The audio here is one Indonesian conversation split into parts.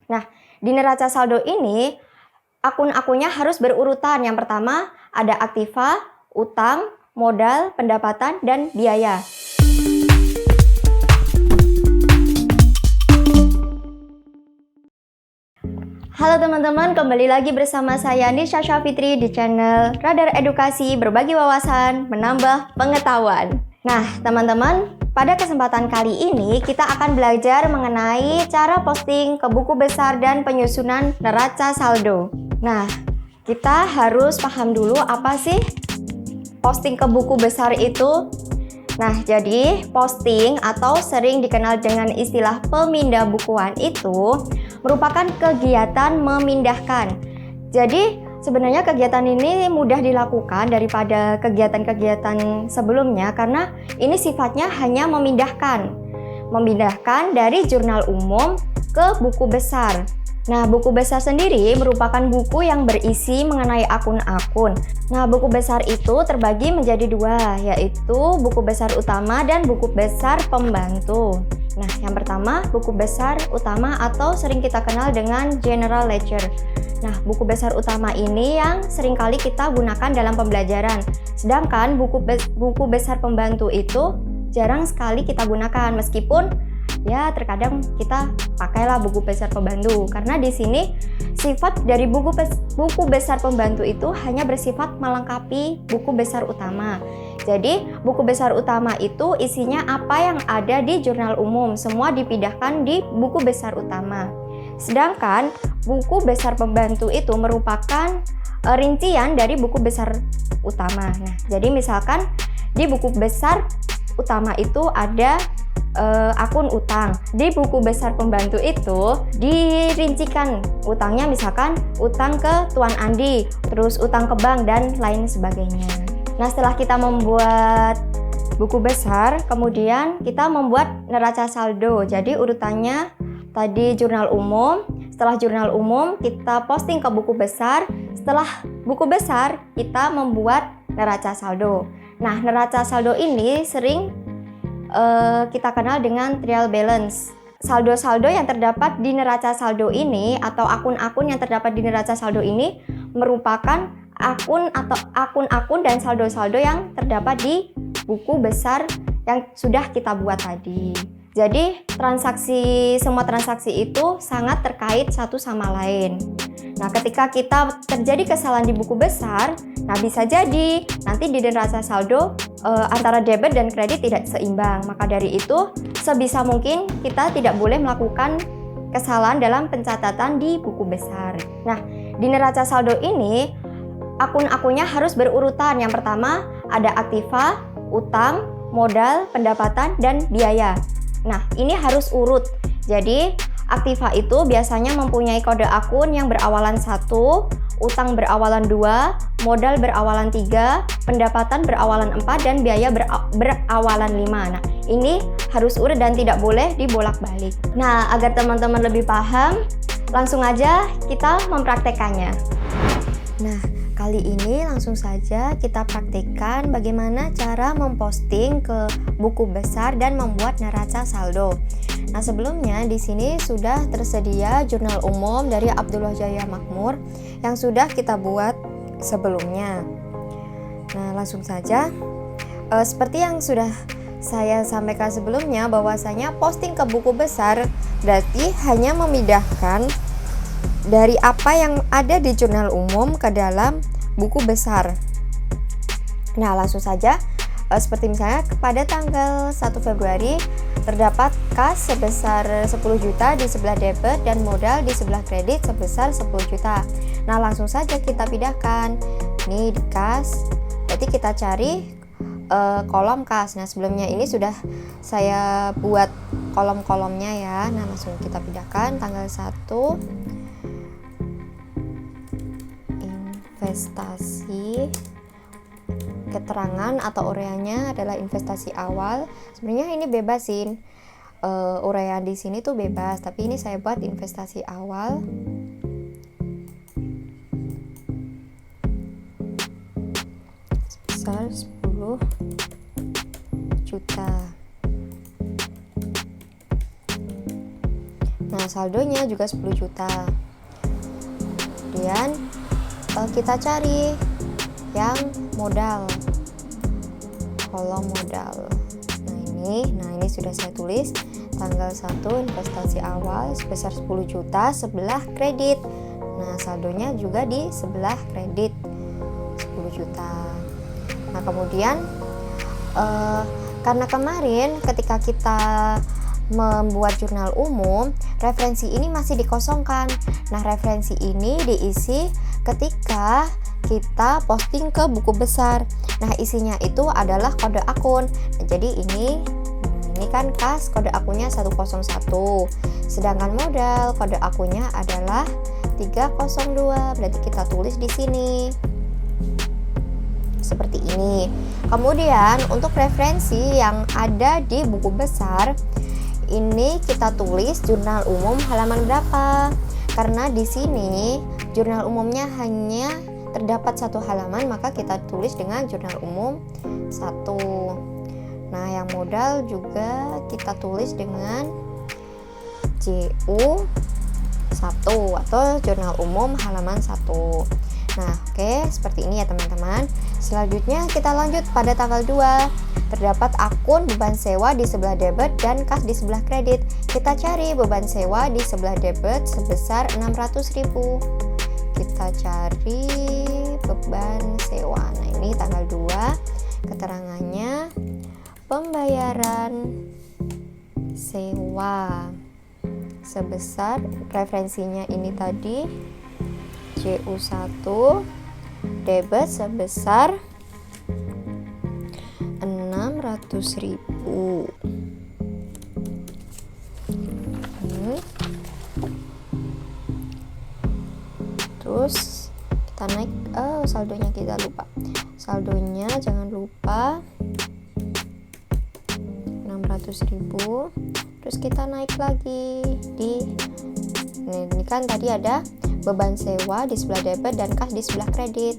Nah, di neraca saldo ini akun-akunnya harus berurutan. Yang pertama ada aktiva, utang, modal, pendapatan, dan biaya. Halo teman-teman, kembali lagi bersama saya Nisha Syafitri di channel Radar Edukasi, berbagi wawasan, menambah pengetahuan. Nah teman-teman, pada kesempatan kali ini kita akan belajar mengenai cara posting ke buku besar dan penyusunan neraca saldo. Nah, kita harus paham dulu apa sih posting ke buku besar itu. Nah, jadi posting atau sering dikenal dengan istilah pemindah bukuan itu merupakan kegiatan memindahkan. Jadi, sebenarnya kegiatan ini mudah dilakukan daripada kegiatan-kegiatan sebelumnya karena ini sifatnya hanya memindahkan. Memindahkan dari jurnal umum ke buku besar. Nah, buku besar sendiri merupakan buku yang berisi mengenai akun-akun. Nah, buku besar itu terbagi menjadi dua, yaitu buku besar utama dan buku besar pembantu. Nah, yang pertama, buku besar utama atau sering kita kenal dengan General Ledger. Nah, buku besar utama ini yang seringkali kita gunakan dalam pembelajaran. Sedangkan buku besar pembantu itu jarang sekali kita gunakan, meskipun ya terkadang kita pakailah buku besar pembantu karena di sini sifat dari buku besar pembantu itu hanya bersifat melengkapi buku besar utama. Jadi buku besar utama itu isinya apa yang ada di jurnal umum, semua dipindahkan di buku besar utama. Sedangkan buku besar pembantu itu merupakan rincian dari buku besar utama. Nah, jadi misalkan di buku besar utama itu ada akun utang. Di buku besar pembantu itu dirincikan utangnya, misalkan utang ke Tuan Andi, terus utang ke bank dan lain sebagainya. Nah, setelah kita membuat buku besar, kemudian kita membuat neraca saldo. Jadi urutannya tadi jurnal umum, setelah jurnal umum kita posting ke buku besar, setelah buku besar kita membuat neraca saldo. Nah, neraca saldo ini sering kita kenal dengan trial balance. Saldo-saldo yang terdapat di neraca saldo ini atau akun-akun yang terdapat di neraca saldo ini merupakan akun-akun dan saldo-saldo yang terdapat di buku besar yang sudah kita buat tadi. Jadi semua transaksi itu sangat terkait satu sama lain. Nah, ketika kita terjadi kesalahan di buku besar, nah bisa jadi nanti di neraca saldo antara debit dan kredit tidak seimbang. Maka dari itu, sebisa mungkin kita tidak boleh melakukan kesalahan dalam pencatatan di buku besar. Nah, di neraca saldo ini akun-akunnya harus berurutan. Yang pertama ada aktiva, utang, modal, pendapatan, dan biaya. Nah, ini harus urut. Jadi aktiva itu biasanya mempunyai kode akun yang berawalan 1, utang berawalan 2, modal berawalan 3, pendapatan berawalan 4, dan biaya berawalan 5. Nah, ini harus urut dan tidak boleh dibolak-balik. Nah, agar teman-teman lebih paham, langsung aja kita mempraktekannya. Nah, kali ini langsung saja kita praktikkan bagaimana cara memposting ke buku besar dan membuat neraca saldo. Nah, sebelumnya di sini sudah tersedia jurnal umum dari Abdullah Jaya Makmur yang sudah kita buat sebelumnya. Nah, langsung saja. Seperti yang sudah saya sampaikan sebelumnya, bahwasanya posting ke buku besar berarti hanya memindahkan dari apa yang ada di jurnal umum ke dalam buku besar. Nah, langsung saja. Seperti misalnya pada tanggal 1 Februari terdapat kas sebesar 10 juta di sebelah debit dan modal di sebelah kredit sebesar 10 juta. Nah, langsung saja kita pindahkan. Ini di kas. Berarti kita cari kolom kas. Nah, sebelumnya ini sudah saya buat kolom-kolomnya ya. Nah, langsung kita pindahkan tanggal 1 investasi. Keterangan atau uraiannya adalah investasi awal. Sebenarnya ini bebas sih, uraian di sini tuh bebas, tapi ini saya buat investasi awal. Sebesar 10 juta. Nah, saldonya juga 10 juta. Kemudian kita cari yang modal, kolom modal. Nah ini sudah saya tulis tanggal 1 investasi awal sebesar 10 juta sebelah kredit. Nah, saldonya juga di sebelah kredit 10 juta. Nah, kemudian karena kemarin ketika kita membuat jurnal umum, referensi ini masih dikosongkan. Nah, referensi ini diisi ketika kita posting ke buku besar. Nah, isinya itu adalah kode akun. Nah, jadi ini kan kas kode akunnya 101. Sedangkan modal kode akunnya adalah 302. Berarti kita tulis di sini. Seperti ini. Kemudian untuk referensi yang ada di buku besar, ini kita tulis jurnal umum halaman berapa? Karena di sini jurnal umumnya hanya terdapat 1 halaman, maka kita tulis dengan jurnal umum 1. Nah, yang modal juga kita tulis dengan JU 1 atau jurnal umum halaman 1. Nah, oke, seperti ini ya teman-teman. Selanjutnya kita lanjut pada tanggal 2. Terdapat akun beban sewa di sebelah debit dan kas di sebelah kredit. Kita cari beban sewa di sebelah debit sebesar 600.000. Kita cari beban sewa. Nah, ini tanggal 2. Keterangannya pembayaran sewa sebesar, referensinya ini tadi JU1, debit sebesar 600.000. Terus kita naik, saldonya kita lupa. Saldonya jangan lupa 600.000. Terus kita naik lagi di ini kan tadi ada beban sewa di sebelah debit dan kas di sebelah kredit.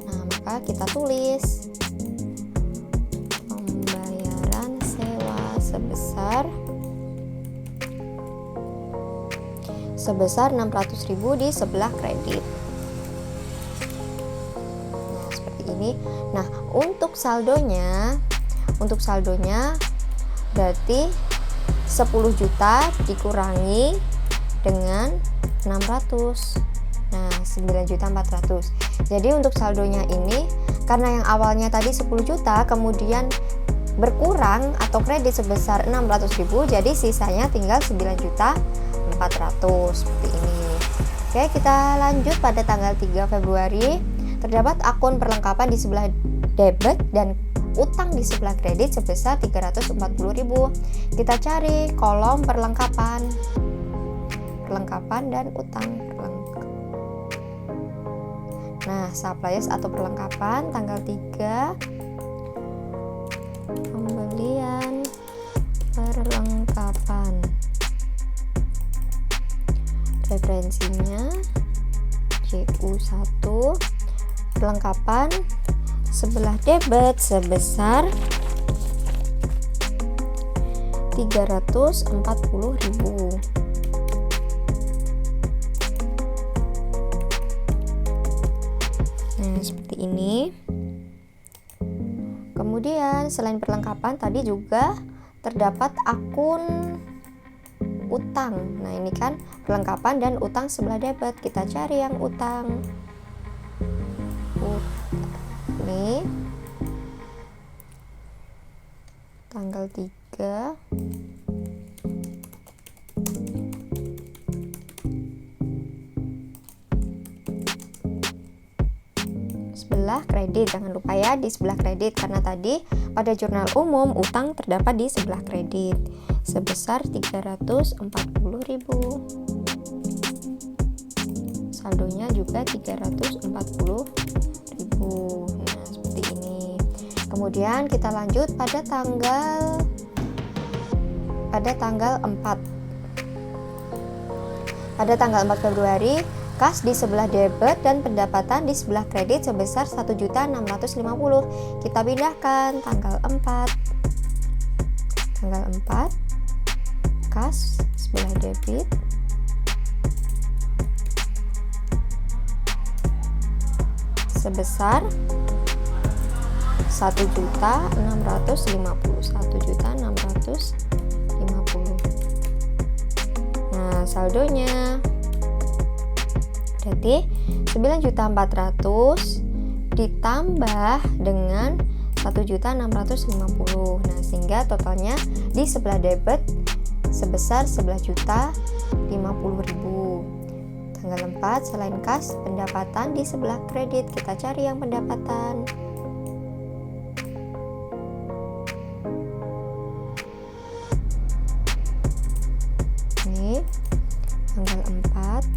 Nah, maka kita tulis pembayaran sewa sebesar 600.000 di sebelah kredit. Nah, seperti ini. Nah, untuk saldonya berarti 10 juta dikurangi dengan 600. Nah, 9.400. Jadi untuk saldonya ini karena yang awalnya tadi 10 juta kemudian berkurang atau kredit sebesar 600.000, jadi sisanya tinggal 9.400 seperti ini. Oke, kita lanjut pada tanggal 3 Februari. Terdapat akun perlengkapan di sebelah debit dan utang di sebelah kredit sebesar 340.000. Kita cari kolom perlengkapan dan utang. Nah, supplies atau perlengkapan tanggal 3, pembelian perlengkapan, referensinya JU1, perlengkapan sebelah debit sebesar 340.000. Nah, seperti ini. Kemudian selain perlengkapan tadi juga terdapat akun utang. Nah, ini kan perlengkapan dan utang sebelah debit. Kita cari yang utang. Ini tanggal 3 sebelah kredit. Jangan lupa ya di sebelah kredit, karena tadi pada jurnal umum utang terdapat di sebelah kredit sebesar 340.000. Saldonya juga 340.000. Nah, seperti ini. Kemudian kita lanjut pada tanggal 4. Pada tanggal 4 Februari, kas di sebelah debit dan pendapatan di sebelah kredit sebesar 1.650. Kita pindahkan tanggal 4. Tanggal 4, kas sebelah debit sebesar 1.650. Nah, saldonya berarti 9.400 ditambah dengan 1.650. Nah, sehingga totalnya di sebelah debit sebesar 11.050.000. Tanggal 4 selain kas, pendapatan di sebelah kredit. Kita cari yang pendapatan. Ini tanggal 4.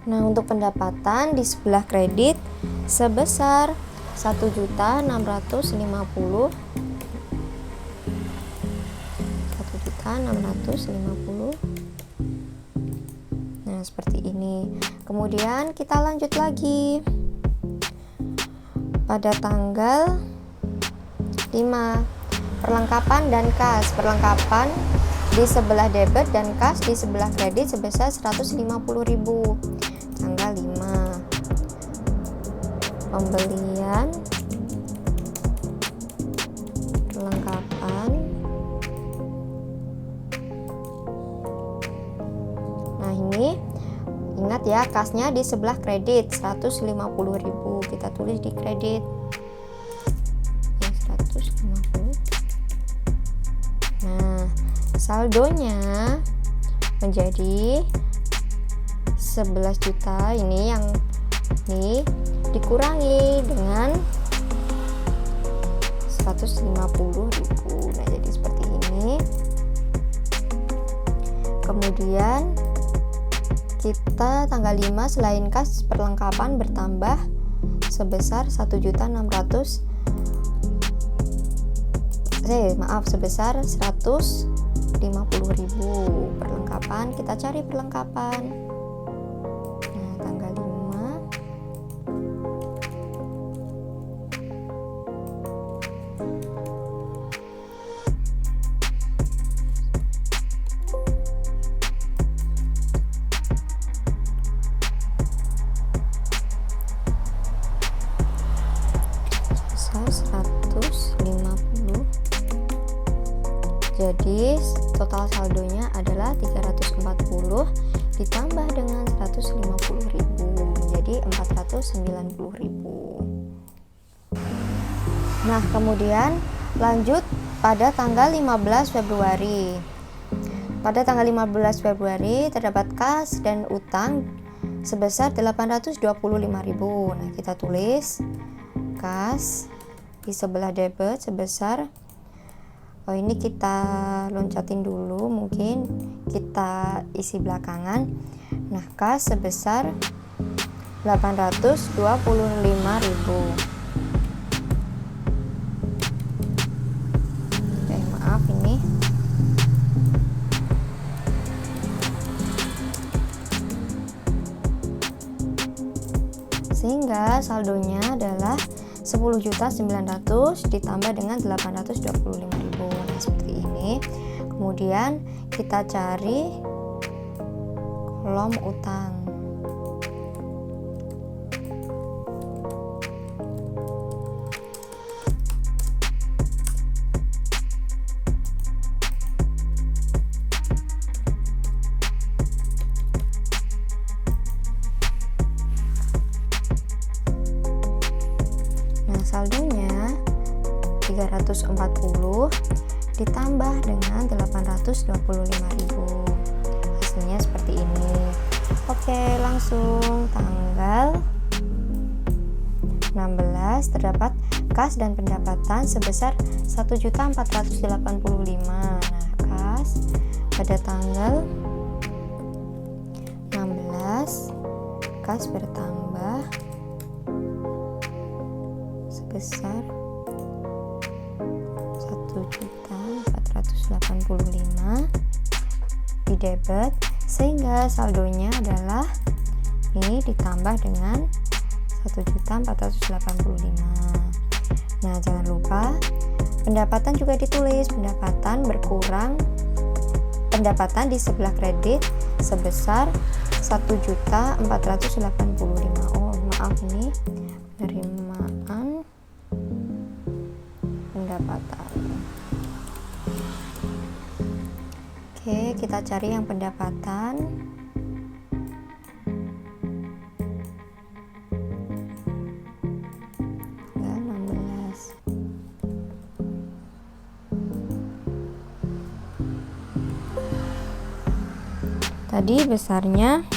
Nah, untuk pendapatan di sebelah kredit sebesar 1.650. Nah, seperti ini. Kemudian kita lanjut lagi. Pada tanggal 5, perlengkapan dan kas. Perlengkapan di sebelah debit dan kas di sebelah kredit sebesar 150.000. Tanggal 5, pembelian perlengkapan. Nah, ini ingat ya, kasnya di sebelah kredit 150.000. Kita tulis di kredit ya, 150. Nah, saldonya menjadi 11 juta. Ini yang dikurangi dengan 150.000. Nah, jadi seperti ini. Kemudian kita tanggal 5 selain kas, perlengkapan bertambah sebesar 1.600. Sebesar 150.000. Perlengkapan, kita cari perlengkapan. Nah, tanggal 5. Sebesar 150. Jadi total saldonya adalah 340 ditambah dengan 150.000 menjadi 490.000. Nah, kemudian lanjut pada tanggal 15 Februari. Pada tanggal 15 Februari terdapat kas dan utang sebesar 825.000. Nah, kita tulis kas di sebelah debit sebesar, ini kita loncatin dulu, mungkin kita isi belakangan. Nah, kas sebesar 825.000. Maaf ini. Sehingga saldonya adalah 10.900.000 ditambah dengan 825.000. Nah, seperti ini. Kemudian kita cari kolom utang. Saldonya 340 ditambah dengan 825.000. Hasilnya seperti ini. Oke, langsung tanggal 16 terdapat kas dan pendapatan sebesar 1.485.000. Nah, kas pada tanggal 16 kas bertambah sebesar 1.485.000 di debit, sehingga saldonya adalah ini ditambah dengan 1.485.000. Nah, jangan lupa pendapatan juga ditulis. Pendapatan berkurang, pendapatan di sebelah kredit sebesar 1.485.000. Oh, maaf, ini penerimaan pendapatan. Oke, kita cari yang pendapatan. Tadi besarnya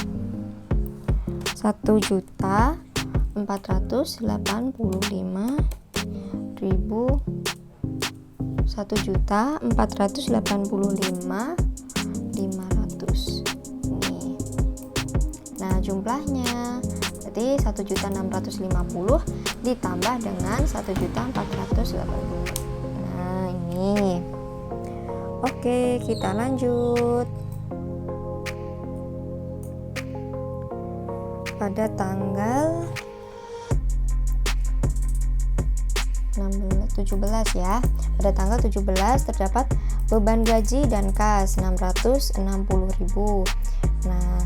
1.485.500. Nih. Nah, jumlahnya berarti 1.650 ditambah dengan 1.480. Nah, ini. Oke, kita lanjut. Pada tanggal 17 ya. Pada tanggal 17 terdapat beban gaji dan kas 660.000. Nah,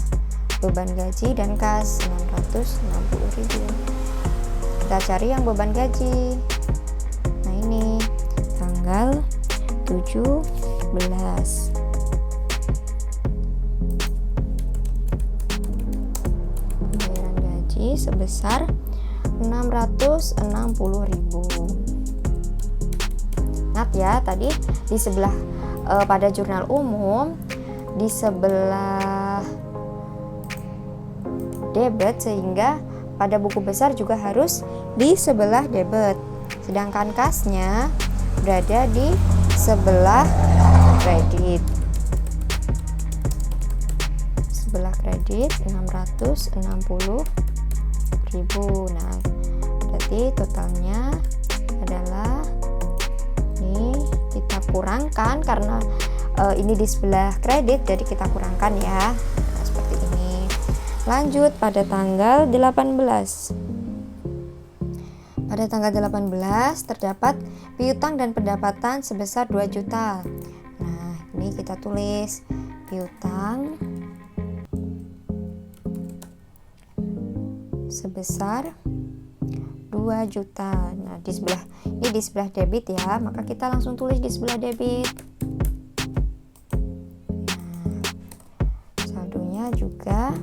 beban gaji dan kas 660.000. Kita cari yang beban gaji. Nah, ini tanggal 17. Sebesar 660.000. Ingat ya, tadi di sebelah pada jurnal umum di sebelah debit, sehingga pada buku besar juga harus di sebelah debit. Sedangkan kasnya berada di sebelah kredit. Sebelah kredit 660.000. Nah, berarti totalnya adalah ini kita kurangkan karena ini di sebelah kredit, jadi kita kurangkan ya. Nah, seperti ini. Lanjut pada tanggal 18. Pada tanggal 18 terdapat piutang dan pendapatan sebesar 2 juta. Nah, ini kita tulis piutang sebesar 2 juta. Nah, di sebelah debit ya, maka kita langsung tulis di sebelah debit. Nah, saldonya juga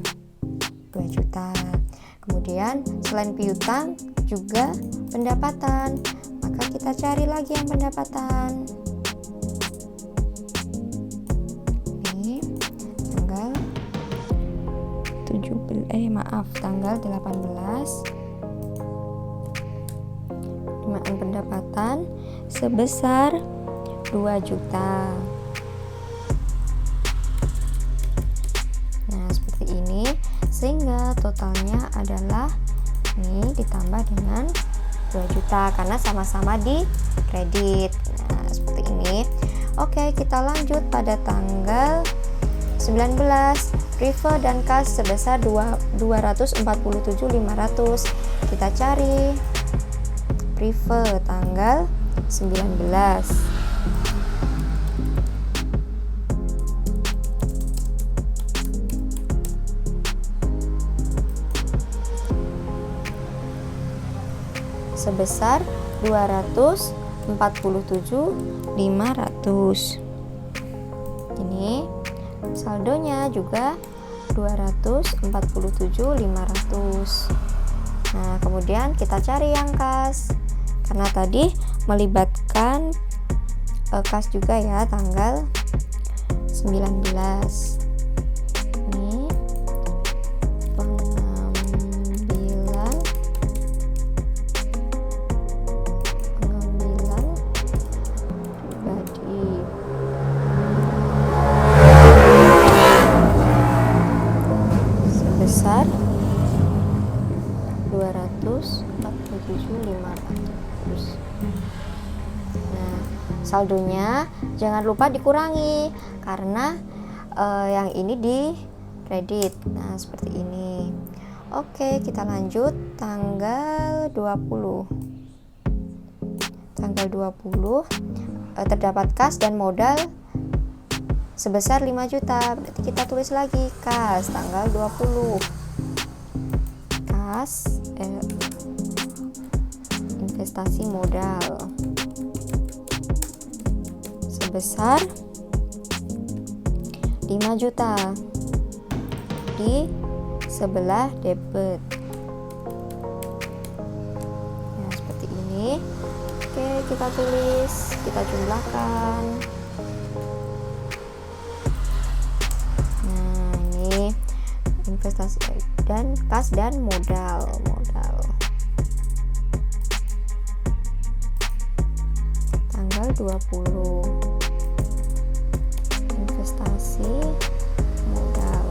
2 juta. Kemudian selain piutang juga pendapatan, maka kita cari lagi yang pendapatan. Ini tanggal tanggal 18. Penerimaan pendapatan sebesar 2 juta. Nah, seperti ini, sehingga totalnya adalah ini ditambah dengan 2 juta karena sama-sama di kredit. Nah, seperti ini. Oke, kita lanjut pada tanggal 19. Refer dan kas sebesar 247.500. Kita cari refer tanggal 19. Sebesar 247.500. Ini saldonya juga 247.500. Nah, kemudian kita cari yang kas. Karena tadi melibatkan kas juga ya, tanggal 19. Ini pengambilan pribadi. Sebesar 247.500. Nah, saldonya jangan lupa dikurangi karena yang ini di kredit. Nah, seperti ini. Oke, kita lanjut tanggal 20. Tanggal 20 terdapat kas dan modal sebesar 5 juta. Berarti kita tulis lagi kas tanggal 20. Kas investasi modal sebesar 5 juta di sebelah debit. Ya, seperti ini. Oke, kita tulis, kita jumlahkan. Nah, ini investasi dan kas dan modal. Tanggal 20. Investasi modal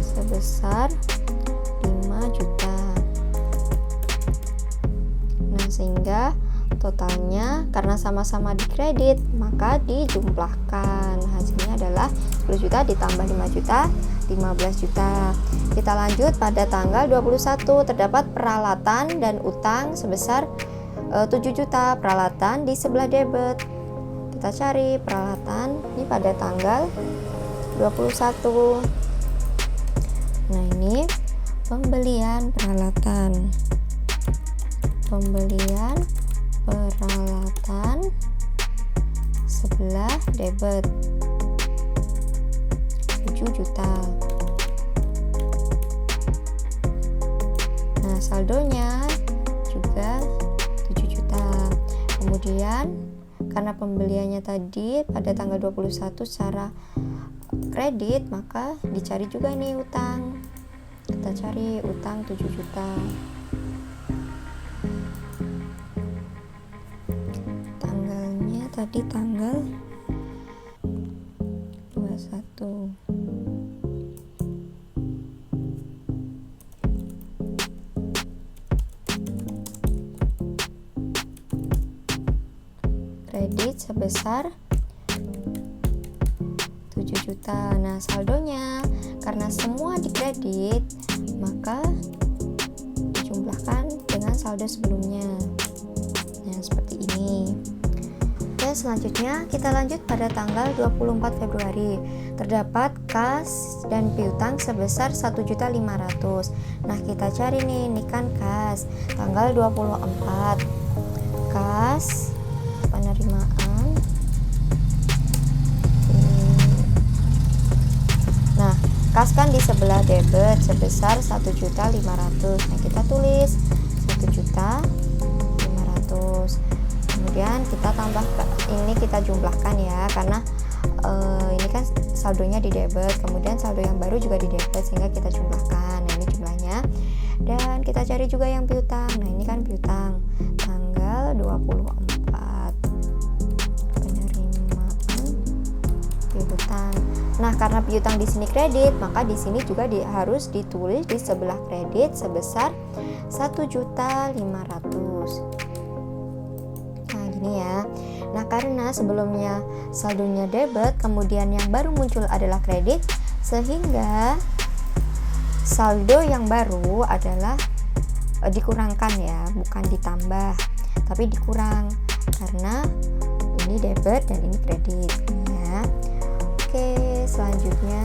sebesar 5 juta. Nah, sehingga totalnya karena sama-sama dikredit maka dijumlahkan. Hasilnya adalah 10 juta ditambah 5 juta, 15 juta. Kita lanjut pada tanggal 21 terdapat peralatan dan utang sebesar 7 juta. Peralatan di sebelah debit. Kita cari peralatan ini pada tanggal 21. Nah, ini pembelian peralatan. Pembelian peralatan sebelah debit 7 juta. Nah, saldonya juga 7 juta. Kemudian karena pembeliannya tadi pada tanggal 21 secara kredit, maka dicari juga nih utang. Kita cari utang 7 juta. Tanggalnya tadi tanggal 21. Kredit sebesar 7 juta. Nah, saldonya karena semua dikredit maka dijumlahkan dengan saldo sebelumnya. Nah, seperti ini. Oke, selanjutnya kita lanjut pada tanggal 24 Februari. Terdapat kas dan piutang sebesar 1.500.000. Nah, kita cari nih, ini kan kas. Tanggal 24. Kas penerimaan kas kan di sebelah debit sebesar 1.500.000. Nah, kita tulis 1.500.000. Kemudian kita tambah, ini kita jumlahkan ya, karena ini kan saldonya di debit, kemudian saldo yang baru juga di debit, sehingga kita jumlahkan. Nah, ini jumlahnya. Dan kita cari juga yang piutang. Nah, ini kan piutang tanggal 24. Penerimaan piutang. Nah, karena piutang di sini kredit, maka di sini juga harus ditulis di sebelah kredit sebesar 1.500.000. Nah, gini ya. Nah, karena sebelumnya saldonya debit, kemudian yang baru muncul adalah kredit, sehingga saldo yang baru adalah dikurangkan ya, bukan ditambah, tapi dikurang karena ini debit dan ini kredit ya. Oke, selanjutnya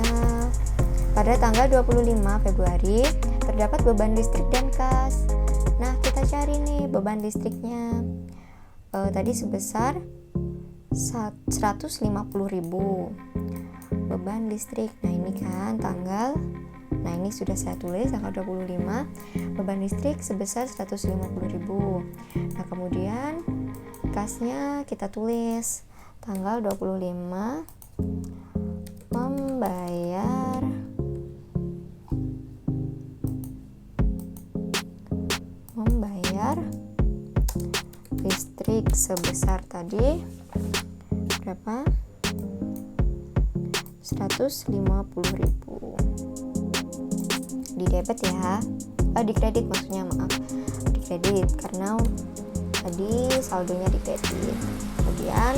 pada tanggal 25 Februari terdapat beban listrik dan kas. Nah, kita cari nih beban listriknya. Tadi sebesar 150.000 beban listrik. Nah, ini kan tanggal, nah ini sudah saya tulis tanggal 25, beban listrik sebesar 150.000. Nah, kemudian kasnya kita tulis tanggal 25 membayar listrik sebesar tadi berapa? 150.000 di debit ya, di kredit maksudnya, maaf, di kredit karena tadi saldonya di kredit. Kemudian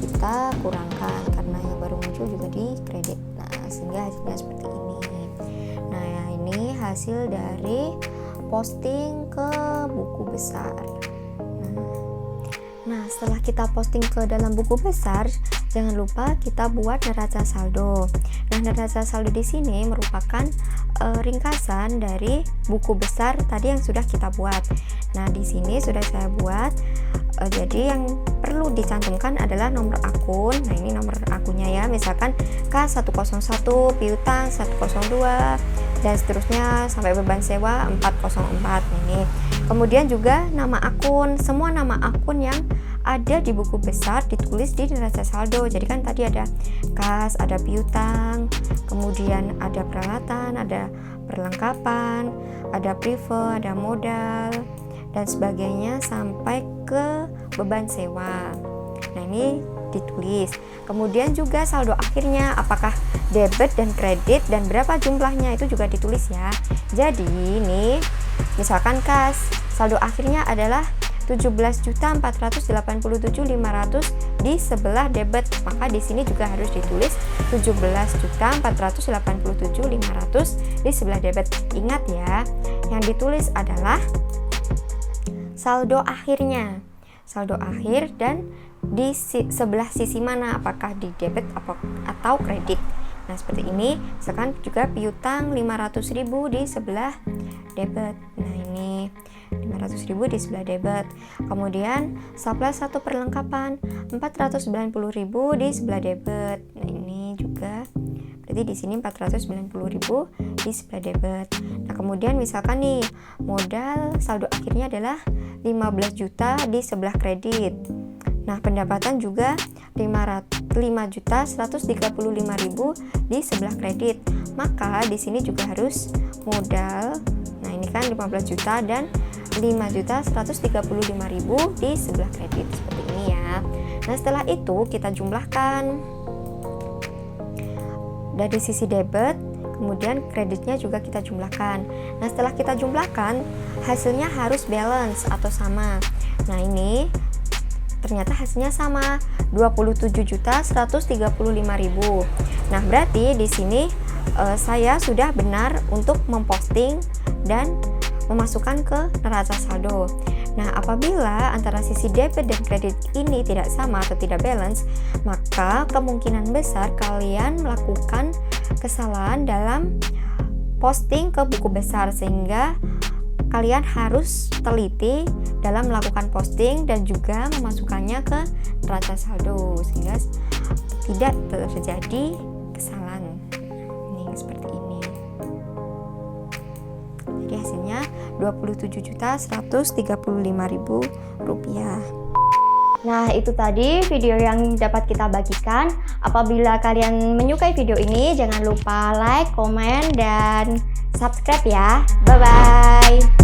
kita kurangkan karena yang baru muncul juga di kredit. Nah, sehingga hasilnya seperti ini. Nah, ini hasil dari posting ke buku besar. Nah, setelah kita posting ke dalam buku besar, jangan lupa kita buat neraca saldo. Nah, neraca saldo di sini merupakan ringkasan dari buku besar tadi yang sudah kita buat. Nah, di sini sudah saya buat. Jadi yang perlu dicantumkan adalah nomor akun. Nah, ini nomor akunnya ya. Misalkan K101, piutang 102, dan seterusnya sampai beban sewa 404 ini. Kemudian juga nama akun. Semua nama akun yang ada di buku besar ditulis di neraca saldo. Jadi kan tadi ada kas, ada piutang, kemudian ada peralatan, ada perlengkapan, ada prive, ada modal, dan sebagainya sampai ke beban sewa. Nah, ini ditulis. Kemudian juga saldo akhirnya apakah debit dan kredit dan berapa jumlahnya itu juga ditulis ya. Jadi ini misalkan kas, saldo akhirnya adalah 17.487.500 di sebelah debit, maka di sini juga harus ditulis 17.487.500 di sebelah debit. Ingat ya, yang ditulis adalah saldo akhirnya, saldo akhir, dan di sebelah sisi mana, apakah di debit atau kredit. Nah, seperti ini. Sekarang juga piutang 500.000 di sebelah debit. Nah, ini 500.000 di sebelah debit. Kemudian surplus satu perlengkapan 490.000 di sebelah debit. Nah, ini juga berarti di sini 490.000 di sebelah debit. Nah, kemudian misalkan nih modal saldo akhirnya adalah 15 juta di sebelah kredit. Nah, pendapatan juga 5.135.000 di sebelah kredit. Maka di sini juga harus modal. Nah, ini kan 15 juta dan 5.135.000 di sebelah kredit seperti ini ya. Nah, setelah itu kita jumlahkan dari sisi debit, kemudian kreditnya juga kita jumlahkan. Nah, setelah kita jumlahkan, hasilnya harus balance atau sama. Nah, ini ternyata hasilnya sama, 27.135.000. Nah, berarti di sini saya sudah benar untuk memposting dan memasukkan ke neraca saldo. Nah, apabila antara sisi debit dan kredit ini tidak sama atau tidak balance, maka kemungkinan besar kalian melakukan kesalahan dalam posting ke buku besar, sehingga kalian harus teliti dalam melakukan posting dan juga memasukkannya ke neraca saldo sehingga tidak terjadi kesalahan. Ini seperti ini. Jadi hasilnya Rp27.135.000. Nah, itu tadi video yang dapat kita bagikan. Apabila kalian menyukai video ini, jangan lupa like, komen, dan subscribe ya. Bye-bye.